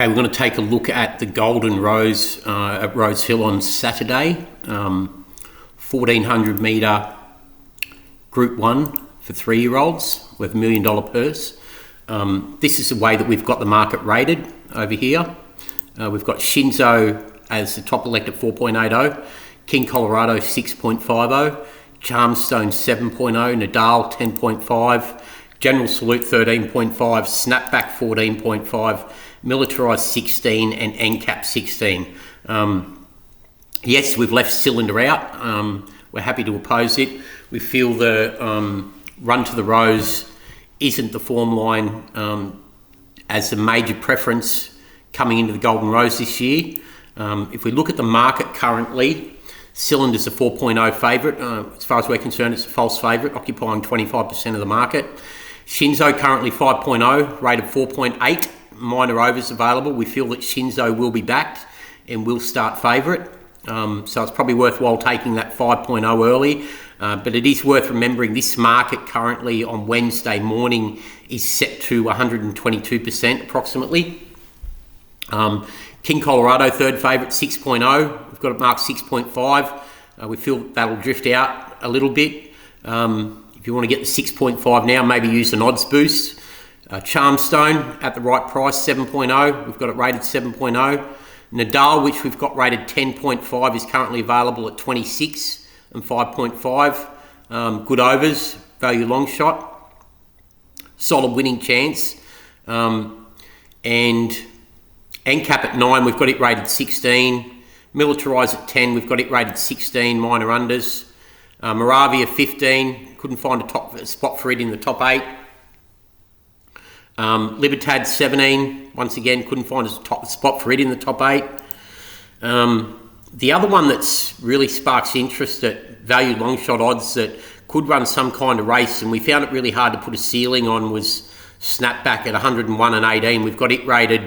Okay, we're going to take a look at the Golden Rose at Rosehill on Saturday. 1400 metre Group 1 for 3-year-olds with $1 million purse. This is the way that we've got the market rated over here. We've got Shinzo as the top elect at 4.80, King Colorado 6.50, Charmstone 7.0, Nadal 10.5, General Salute 13.5, Snapback 14.5, Militarized 16 and NCAP 16. Yes, we've left Cylinder out. We're happy to oppose it. We feel the Run to the Rose isn't the form line as the major preference coming into the Golden Rose this year. If we look at the market currently, Cylinder's a 4.0 favourite. As far as we're concerned, it's a false favourite, occupying 25% of the market. Shinzo currently 5.0, rated 4.8. Minor overs available. We feel that Shinzo will be backed and will start favourite. So it's probably worthwhile taking that 5.0 early. But it is worth remembering this market currently on Wednesday morning is set to 122% approximately. King Colorado, third favourite, 6.0. We've got it marked 6.5. We feel that'll drift out a little bit. If you want to get the 6.5 now, maybe use an odds boost. Charmstone at the right price, 7.0. We've got it rated 7.0. Nadal, which we've got rated 10.5, is currently available at 26 and 5.5. Good overs, value long shot, solid winning chance. And NCAP at 9, we've got it rated 16. Militarized at 10, we've got it rated 16, minor unders. Moravia 15, couldn't find a top spot for it in the top 8. Libertad 17, once again, couldn't find a top spot for it in the top 8. The other one that's really sparks interest at value long shot odds that could run some kind of race, and we found it really hard to put a ceiling on, was Snapback at 101 and 18. We've got it rated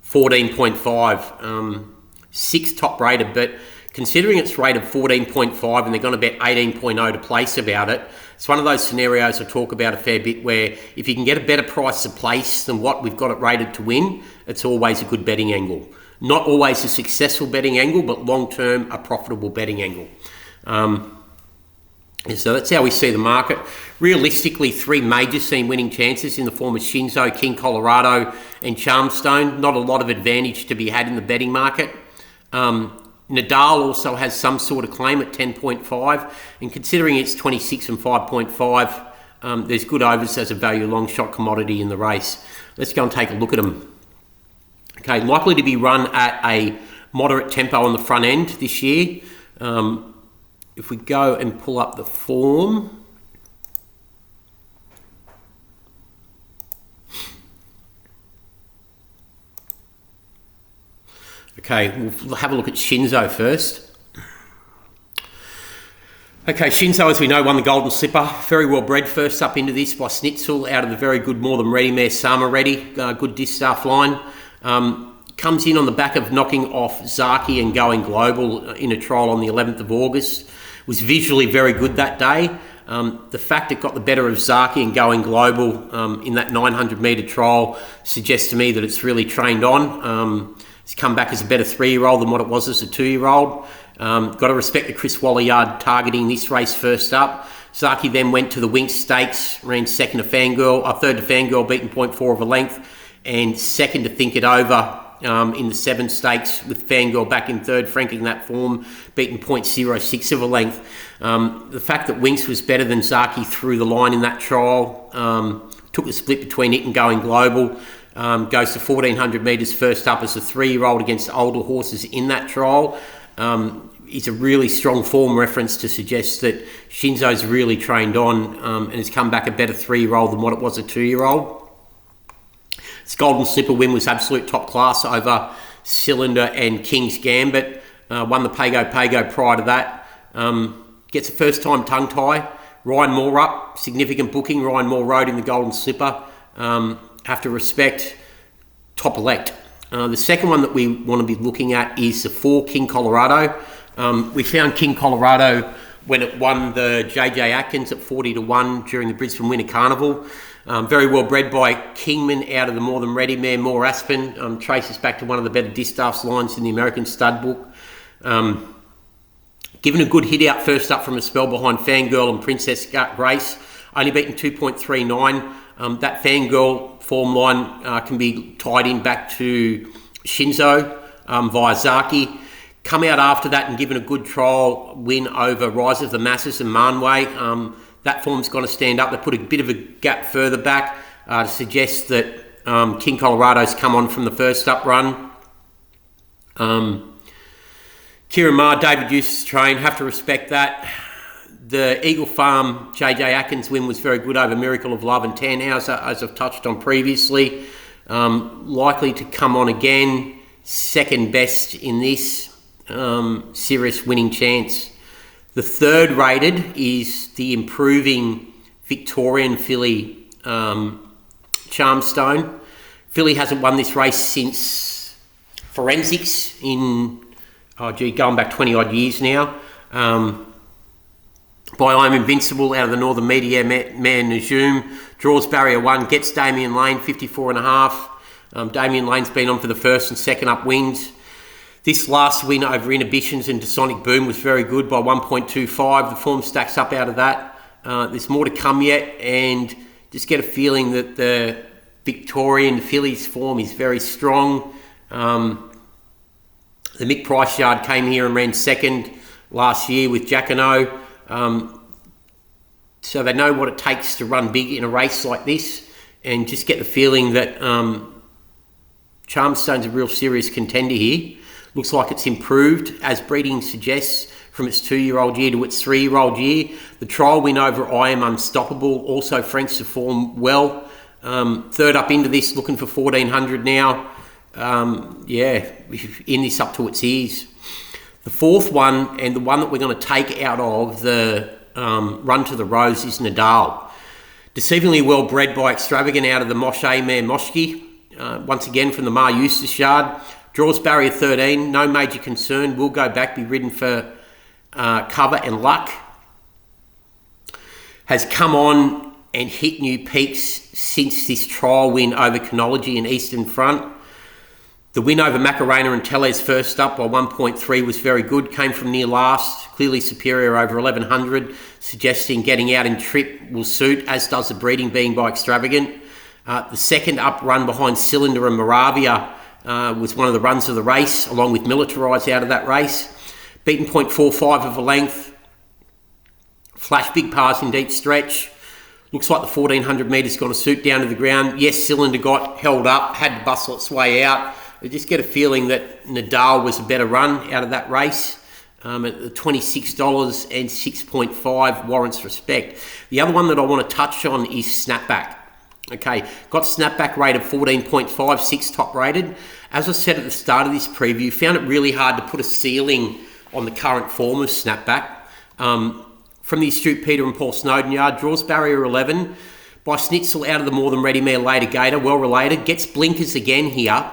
14.5, 6 top rated, but considering it's rated 14.5 and they're going to bet 18.0 to place about it, it's one of those scenarios I talk about a fair bit where if you can get a better price to place than what we've got it rated to win, it's always a good betting angle. Not always a successful betting angle, but long-term a profitable betting angle. And so that's how we see the market. Realistically, 3 major scene winning chances in the form of Shinzo, King Colorado and Charmstone. Not a lot of advantage to be had in the betting market. Nadal also has some sort of claim at 10.5, and considering it's 26 and 5.5, there's good overs as a value long shot commodity in the race. Let's go and take a look at them. Okay, likely to be run at a moderate tempo on the front end this year. If we go and pull up the form, okay, we'll have a look at Shinzo first. Okay, Shinzo, as we know, won the Golden Slipper. Very well bred, first up into this by Schnitzel out of the very good More Than Ready mare Sama Ready. Good distaff line. Comes in on the back of knocking off Zaki and Going Global in a trial on the 11th of August. Was visually very good that day. The fact it got the better of Zaki and Going Global in that 900 metre trial suggests to me that it's really trained on. It's come back as a better 3-year-old than what it was as a 2-year-old. Got to respect the Chris Waller yard targeting this race first up. Zaki then went to the Winx Stakes, ran second to Fangirl, third to Fangirl, beaten 0.4 of a length, and second to Think It Over in the 7 Stakes with Fangirl back in third, franking that form, beaten 0.06 of a length. The fact that Winx was better than Zaki through the line in that trial, took the split between it and Going Global, goes to 1400 metres first up as a 3-year-old against older horses in that trial. Is a really strong form reference to suggest that Shinzo's really trained on and has come back a better 3-year-old than what it was a 2-year-old. Its Golden Slipper win was absolute top class over Cylinder and King's Gambit. Won the Pago prior to that. Gets a first-time tongue tie. Ryan Moore up, significant booking. Ryan Moore rode in the Golden Slipper. Have to respect top elect. The second one that we want to be looking at is the 4 King Colorado. We found King Colorado when it won the JJ Atkins at 40 to 1 during the Brisbane Winter Carnival. Very well bred by Kingman out of the More Than Ready mare, More Aspen. Traces back to one of the better distaffs lines in the American stud book. Given a good hit out first up from a spell behind Fangirl and Princess Grace, only beaten 2.39. That Fangirl form line can be tied in back to Shinzo via Zaki. Come out after that and given a good trial win over Rise of the Masses and Marnway. That form's going to stand up. They put a bit of a gap further back to suggest that King Colorado's come on from the first up run. Kieran Maher, David Eustace train, have to respect that. The Eagle Farm JJ Atkins win was very good over Miracle of Love and Tannhauser, as I've touched on previously. Likely to come on again, second best in this, serious winning chance. The third rated is the improving Victorian filly Charmstone. Filly hasn't won this race since Forensics in, going back 20 odd years now. By I'm Invincible out of the Northern Media mare Najum. Draws barrier 1, gets Damien Lane, 54.5. Damien Lane's been on for the first and second up wins. This last win over Inhibitions and Dasonic Boom was very good by 1.25. The form stacks up out of that. There's more to come yet, and just get a feeling that the Victorian fillies form is very strong. The Mick Price Yard came here and ran second last year with Jacquinot. So they know what it takes to run big in a race like this, and just get the feeling that Charmstone's a real serious contender here. Looks like it's improved, as breeding suggests, from its 2-year-old year to its 3-year-old year. The trial win over I Am Unstoppable also franks the form well. Third up into this, looking for 1400 now. In this up to its ears. The fourth one, and the one that we're going to take out of the Run to the Rose, is Nadal. Deceivingly well bred by Extravagant out of the Moshe mare Moshki. Once again from the Mar Eustace Yard. Draws barrier 13, no major concern. Will go back, be ridden for cover and luck. Has come on and hit new peaks since this trial win over Chronology and Eastern Front. The win over Macarena and Tellez first up by 1.3 was very good. Came from near last, clearly superior over 1100, suggesting getting out in trip will suit, as does the breeding being by Extravagant. The second up run behind Cylinder and Moravia was one of the runs of the race, along with Militarise out of that race. Beaten 0.45 of a length. Flash big pass in deep stretch. Looks like the 1400 metres going to suit down to the ground. Yes, Cylinder got held up, had to bustle its way out. I just get a feeling that Nadal was a better run out of that race. At the $26 and 6.5 warrants respect. The other one that I want to touch on is Snapback. Okay, got Snapback rated 14.56 top rated. As I said at the start of this preview, found it really hard to put a ceiling on the current form of Snapback. From the astute Peter and Paul Snowden Yard, draws barrier 11 by Schnitzel out of the More Than Ready mare Later Gator, well related, gets blinkers again here.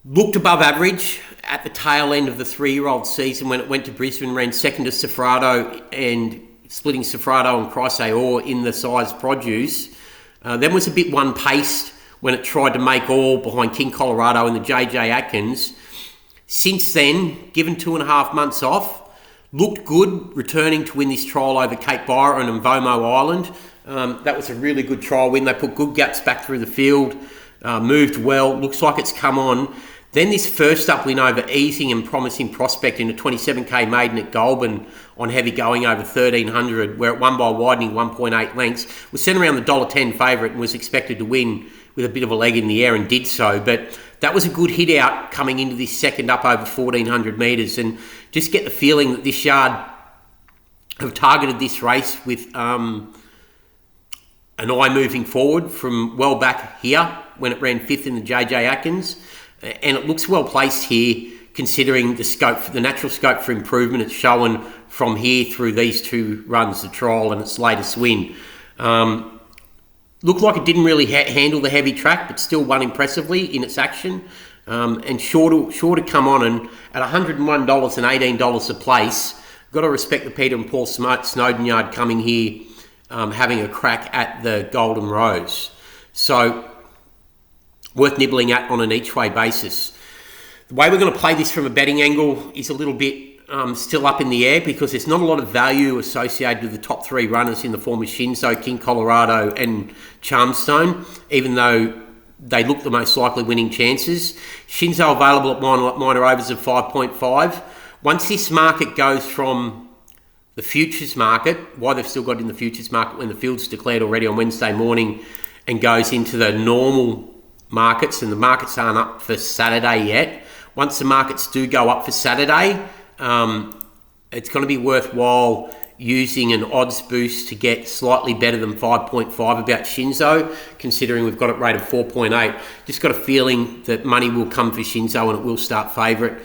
Looked above average at the tail end of the 3-year-old season when it went to Brisbane, ran second to Sofrado and splitting Sofrado and Chrysaor in the size produce. Then was a bit one-paced when it tried to make all behind King Colorado and the JJ Atkins. Since then, given 2.5 months off, looked good, returning to win this trial over Cape Byron and Vomo Island. That was a really good trial win. They put good gaps back through the field, moved well, looks like it's come on. Then this first up win over Easing and Promising Prospect in a 27k maiden at Goulburn on heavy going over 1300, where it won by widening 1.8 lengths, was sent around the $1.10 favourite and was expected to win with a bit of a leg in the air and did so. But that was a good hit out coming into this second up over 1400 metres, and just get the feeling that this yard have targeted this race with an eye moving forward from well back here when it ran 5th in the JJ Atkins. And it looks well placed here, considering the scope, the natural scope for improvement it's shown from here through these 2 runs, the trial and its latest win. Looked like it didn't really handle the heavy track, but still won impressively in its action. And sure to come on, and at $101 and $18 a place, got to respect the Peter and Paul Snowden Yard coming here having a crack at the Golden Rose. So worth nibbling at on an each way basis. The way we're going to play this from a betting angle is a little bit still up in the air, because there's not a lot of value associated with the top three runners in the form of Shinzo, King Colorado and Charmstone, even though they look the most likely winning chances. Shinzo available at minor overs of 5.5. Once this market goes from the futures market, why they've still got it in the futures market when the field's declared already on Wednesday morning, and goes into the normal markets, and the markets aren't up for Saturday yet. Once the markets do go up for Saturday, it's going to be worthwhile using an odds boost to get slightly better than 5.5 about Shinzo, considering we've got it rated 4.8. Just got a feeling that money will come for Shinzo and it will start favourite.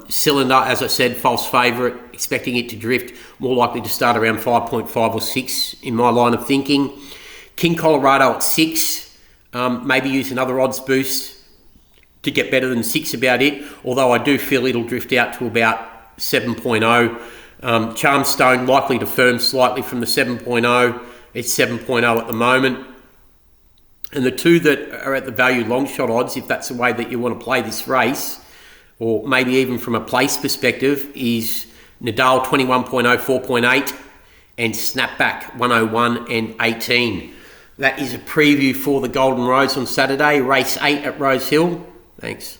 Cylinder, as I said, false favourite, expecting it to drift, more likely to start around 5.5 or 6 in my line of thinking. King Colorado at 6, maybe use another odds boost to get better than 6 about it, although I do feel it'll drift out to about 7.0. Charmstone likely to firm slightly from the 7.0. It's 7.0 at the moment. And the two that are at the value long shot odds, if that's the way that you want to play this race, or maybe even from a place perspective, is Nadal 21.0, 4.8, and Snapback 101 and 18. That is a preview for the Golden Rose on Saturday, race 8 at Rosehill. Thanks.